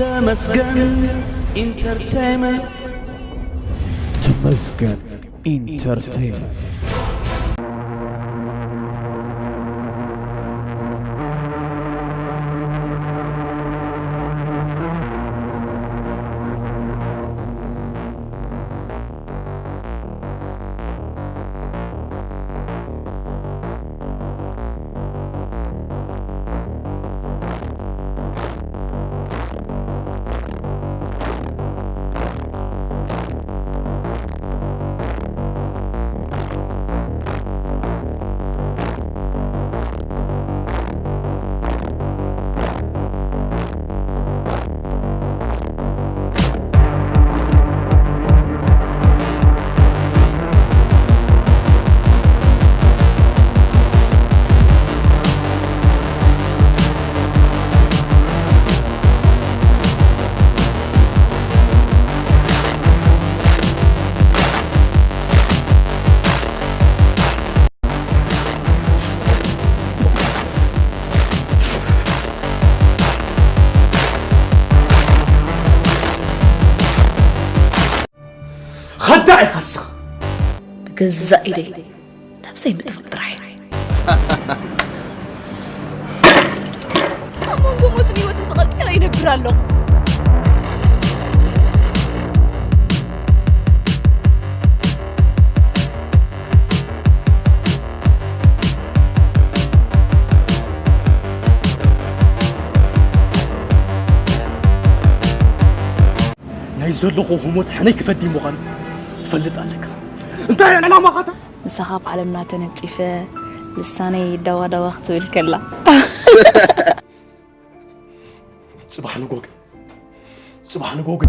ተመስገን ኢንተርቴይንመንት ተመስገን ኢንተርቴይንመንት خدعي خسخ بجزء إلي نفسي متفطرح أمون قموتني وتنتقل كلا ينبر له نايزلقو هموت حنيك فدي مغن تفلت عليك انت انا ما خاطر مسخاب علمنا تنتيفه لساني دوا وقت بالكلا صباح نقوق صباح نقوق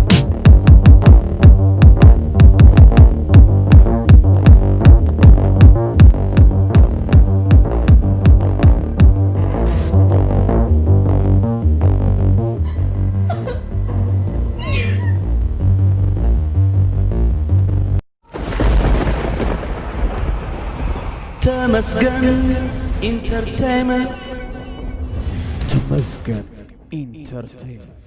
ተመስገን ኢንተርቴይንመንት ተመስገን ኢንተርቴይንመንት